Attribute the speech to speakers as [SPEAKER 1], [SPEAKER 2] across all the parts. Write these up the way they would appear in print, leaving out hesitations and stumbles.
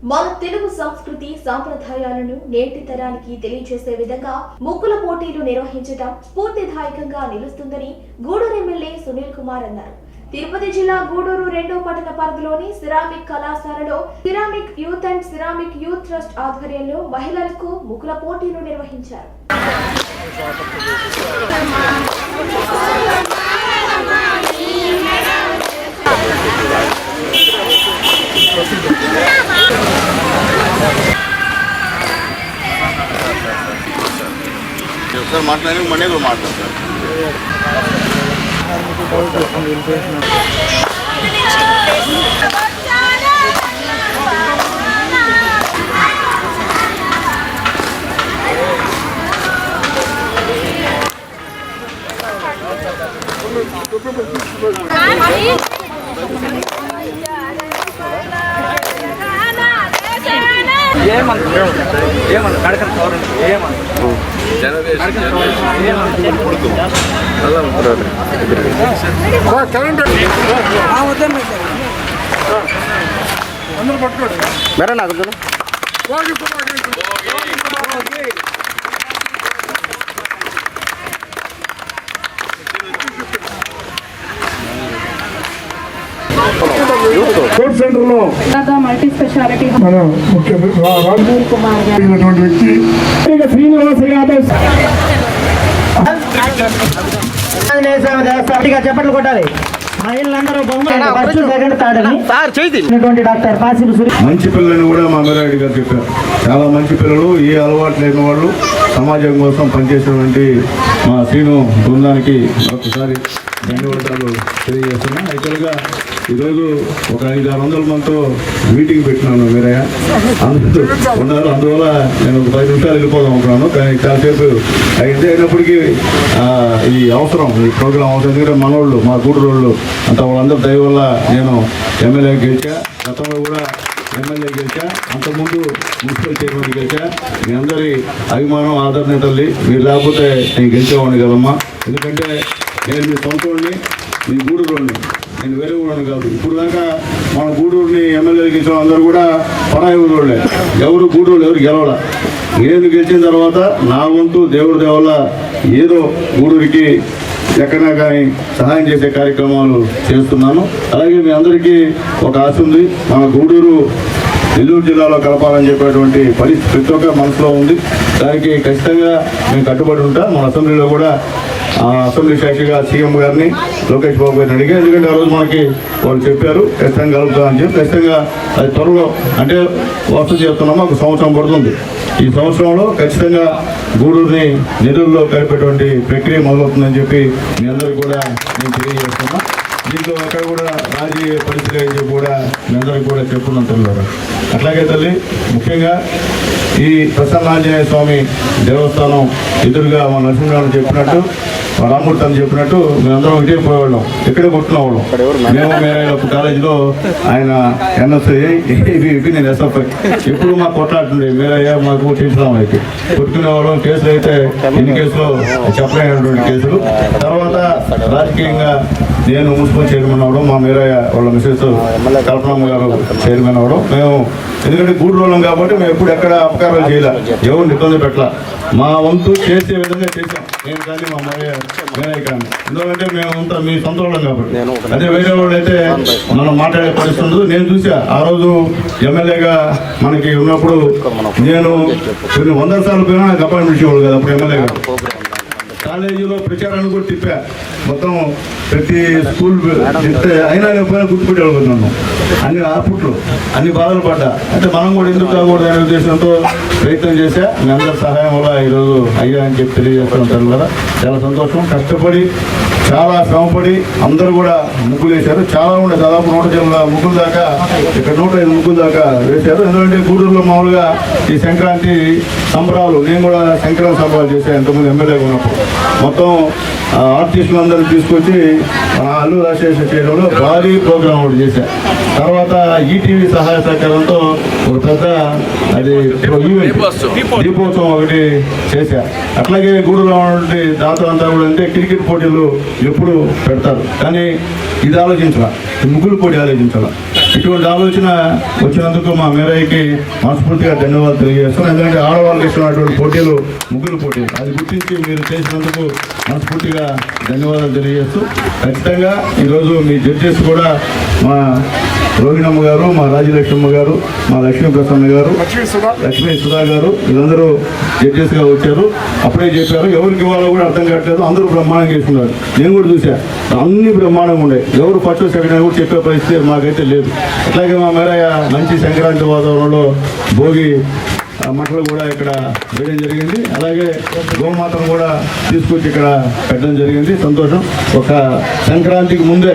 [SPEAKER 1] మన తెలుగు సంస్కృతి సాంప్రదాయాలను నేటి తరానికి తెలియజేసే విధంగా ముగ్గుల పోటీలు నిర్వహించడం స్ఫూర్తిదాయకంగా నిలుస్తుందని గూడూరు ఎమ్మెల్యే సునీల్ కుమార్ అన్నారు. తిరుపతి జిల్లా గూడూరు 2వ పట్టణ పరిధిలోని సిరామిక్ కళాశాలలో ceramic youth and ceramic youth trust ఆధ్వర్యంలో మహిళలకు ముగ్గుల పోటీలు నిర్వహించారు.
[SPEAKER 2] సార్ మాట్లాడి మనే కూడా మాట్లాడతారు.
[SPEAKER 3] మేరా నాకు
[SPEAKER 4] సెంటర్లో
[SPEAKER 5] మల్టీ స్పెషాలిటీ
[SPEAKER 4] మన ముఖ్యమైనటువంటి వ్యక్తి శ్రీనివాస యాదవ్
[SPEAKER 6] చెప్పట్లు కొట్టాలి. మహిళలందరూ
[SPEAKER 2] మంచి పిల్లలని కూడా మా అమరారెడ్డి గారు చెప్పారు. చాలా మంచి పిల్లలు, ఏ అలవాటు లేని వాళ్ళు సమాజం కోసం పనిచేసినటువంటి మా శ్రీను బృందానికి ఒకసారి ధన్యవాదాలు తెలియజేస్తున్నా. యాక్చువల్గా ఈరోజు ఒక 500-600 మందితో మీటింగ్ పెట్టినాను మీరయ్య, అందరూ ఉన్నారు. అందువల్ల నేను ఒక 10 నిమిషాలు వెళ్ళిపోదాం అనుకున్నాను, కానీ చాలాసేపు అయింది. అయినప్పటికీ ఈ అవసరం, ఈ ప్రోగ్రాం అవసరం. ఎందుకంటే మనోళ్ళు, మా గూడూరు వాళ్ళు అంత వాళ్ళందరూ దయ వల్ల నేను ఎమ్మెల్యే గెలిచా. గతంలో కూడా ఎమ్మెల్యే గెలిచా, అంతకుముందు మున్సిపల్ చైర్మన్ గెలిచా. మీ అందరి అభిమానం, ఆదరణ తల్లి. మీరు లేకపోతే నేను గెలిచేవాడిని కదమ్మా. ఎందుకంటే నేను మీ సొంతవాడిని, మీ గూడూరుని, నేను వేరే ఊళ్ళని కాదు. ఇప్పుడు దాకా మన గూడూరుని ఎమ్మెల్యే గెలిచిన అందరూ కూడా పరాయి ఊళ్ళే, ఎవరు గూడూరు ఎవరు గెలవాల. నేను గెలిచిన తర్వాత నా వంతు దేవుడి దేవల్ల ఏదో గూడూరికి ఎక్కడైనా కానీ సహాయం చేసే కార్యక్రమాలు చేస్తున్నాను. అలాగే మీ అందరికీ ఒక ఆశ ఉంది, మన గూడూరు నెల్లూరు జిల్లాలో కలపాలని చెప్పేటువంటి పరిస్థితి ప్రతి ఒక్క మనసులో ఉంది. దానికి ఖచ్చితంగా మేము కట్టుబడి ఉంటాం. మన అసెంబ్లీలో కూడా అసెంబ్లీ సాక్షిగా సీఎం గారిని, లోకేష్ బాబు గారిని అడిగా. ఎందుకంటే ఆ రోజు మనకి వాళ్ళు చెప్పారు ఖచ్చితంగా కలుపుతామని చెప్పి. ఖచ్చితంగా అది త్వరలో, అంటే వస్తు చేస్తున్నాము, ఒక సంవత్సరం పడుతుంది. ఈ సంవత్సరంలో ఖచ్చితంగా గూడూరుని నెల్లూరులో కలిపేటువంటి ప్రక్రియ మొదలవుతుందని చెప్పి మీ అందరికీ కూడా నేను తెలియజేస్తున్నా. దీంట్లో అక్కడ కూడా రాజకీయ పరిస్థితి అని చెప్పి కూడా మీ అందరికీ కూడా చెప్పుకున్నాను తల్లి. అట్లాగే తల్లి, ముఖ్యంగా ఈ ప్రసన్నాంజనేయ స్వామి దేవస్థానం ఎదురుగా మన నరసింహరావు చెప్పినట్టు, మా రామూర్తి అని చెప్పినట్టు మేమందరం ఒకటే పోయేవాళ్ళం, ఇక్కడే కొట్టుకునేవాళ్ళం. మేము మేరైనప్పుడు కాలేజీలో ఆయన ఎన్ఎస్ఐ, ఏబీవీపీ, నేను ఎస్ఎఫ్ఐ. ఎప్పుడు మాకు కొట్లాడుతుండే మేరయ్య, మాకు టీచరామయ్యకి కొట్టుకునేవాళ్ళం. కేసులు అయితే ఎన్ని కేసులు చెప్పలేనటువంటి కేసులు. తర్వాత రాజకీయంగా నేను మున్సిపల్ చైర్మన్ అవ్వడం, మా మేరయ్య వాళ్ళ మిసెస్ కల్పనమ్మ గారు చైర్మన్ అవ్వడం. మేము ఎందుకంటే గూడూరు వాళ్ళం కాబట్టి మేము ఎప్పుడు ఎక్కడ అపకారాలు చేయలే, ఎవరిని ఇబ్బంది పెట్టాల. మా వంతు చేసే విధంగా చేసాం. నేను కానీ మా మేరయ్య కానీ, ఎందుకంటే మేమంతా మీ సొంత వాళ్ళం కాబట్టి. అదే వేరే వాళ్ళు అయితే మనం మాట్లాడే పరిస్థితి ఉండదు. నేను చూసా ఆ రోజు ఎమ్మెల్యేగా మనకి ఉన్నప్పుడు, నేను కొన్ని 100 సార్లు పోయినా నాకు అపాయింట్మెంట్ ఇచ్చేవాళ్ళు కదా అప్పుడు ఎమ్మెల్యేగా. కాలేజీలో ప్రచారాన్ని కూడా తిప్పా, మొత్తం ప్రతి స్కూల్ తిప్పితే అయినా నేను గుర్తుపెట్టేవాళ్ళు. అన్ని ఆపుట్లు, అన్ని బాధలు పడ్డా. అంటే మనం కూడా ఎందుకు కాకూడదు అనే ఉద్దేశంతో ప్రయత్నం చేశా. మీ అందరి సహాయం వల్ల ఈరోజు అయ్యా అని చెప్పి తెలియజేస్తుంటారు కదా, చాలా సంతోషం. కష్టపడి, చాలా శ్రమపడి అందరూ కూడా ముగ్గులు వేశారు. చాలా ఉండే, దాదాపు 100 ముగ్గుల దాకా, ఇక్కడ 105 ముగ్గుల దాకా వేశారు. ఎందుకంటే గూడూరులో మామూలుగా ఈ సంక్రాంతి సంబరాలు, నేను కూడా సంక్రాంతి సంబరాలు చేశాను ఇంతకుముందు ఎమ్మెల్యేగా ఉన్నప్పుడు. మొత్తం ఆర్టిస్టులందరినీ తీసుకొచ్చి మన అల్లు రాజశేఖర స్టేడియంలో భారీ ప్రోగ్రాం ఒకటి చేశారు. తర్వాత ఈటీవీ సహాయ సహకారంతో ఒక పెద్ద అది దీపోత్సవం ఒకటి చేశారు. అట్లాగే గూడూరులో ఉండే దాతలు అంతా కూడా అంటే క్రికెట్ పోటీలు ఎప్పుడు పెడతారు, కానీ ఇది ఆలోచించాల, ముగ్గులు పోటీ ఆలోచించాల. ఇటువంటి ఆలోచన వచ్చినందుకు మా మేరయ్యకి మనస్ఫూర్తిగా ధన్యవాదాలు తెలియజేస్తున్నాం. ఎందుకంటే ఆడవాళ్ళకి ఇస్తున్నటువంటి పోటీలు ముగ్గురు పోటీలు అది గుర్తించి మీరు చేసినందుకు మనస్ఫూర్తిగా ధన్యవాదాలు తెలియజేస్తూ ఖచ్చితంగా ఈరోజు మీ జడ్జెస్ కూడా మా రోహిణమ్మ గారు, మా రాజలక్ష్మమ్మ గారు, మా లక్ష్మీ ప్రసన్న గారు, లక్ష్మీ సుధా గారు వీళ్ళందరూ జడ్జెస్గా వచ్చారు. అప్పుడే చెప్పారు ఎవరికి ఇవ్వాలో కూడా అర్థం కావట్లేదు, అందరూ బ్రహ్మాండంగా చేస్తున్నారు. నేను కూడా చూసా అన్ని బ్రహ్మాండంగా ఉండే, ఎవరు ఫస్ట్ సెకండ్ అని కూడా చెప్పే పరిస్థితి మాకైతే లేదు. అట్లాగే మా మేరయ్య మంచి సంక్రాంతి వాతావరణంలో భోగి మంటలు కూడా ఇక్కడ వేయడం జరిగింది. అలాగే గోమాతను కూడా తీసుకొచ్చి ఇక్కడ పెట్టడం జరిగింది. సంతోషం. ఒక సంక్రాంతికి ముందే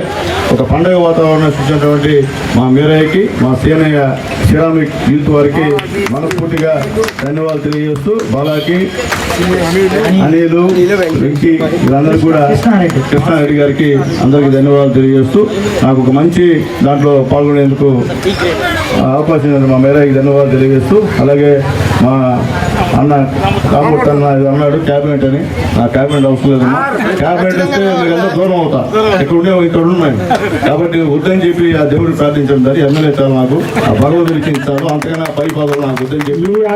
[SPEAKER 2] ఒక పండగ వాతావరణం సృష్టించినటువంటి మా మేరయ్యకి, మా సేనయ్య సిరామిక్ యూత్ వారికి మనస్ఫూర్తిగా ధన్యవాదాలు తెలియజేస్తూ బాలాకి, అనిలు, వెంకీ వీళ్ళందరూ కూడా కృష్ణారెడ్డి గారికి అందరికీ ధన్యవాదాలు తెలియజేస్తూ నాకు ఒక మంచి దాంట్లో పాల్గొనేందుకు అవకాశం ఇచ్చిన మా మేరయ్యకి ధన్యవాదాలు తెలియజేస్తూ అలాగే మా అన్న కాబట్టి అన్నాడు క్యాబినెట్ అని. నా క్యాబినెట్ అవసరం లేదన్నా, క్యాబినెట్ వస్తే మీరంతా దూరం అవుతా, ఇక్కడ ఉన్నాయి కాబట్టి వద్దని చెప్పి ఆ దేవుడిని ప్రార్థించడం దాన్ని ఎమ్మెల్యే చాలు నాకు, ఆ భగవంతుడికి ఇస్తాను, అంతకన్నా పై పదవులు నాకు వద్దని చెప్పి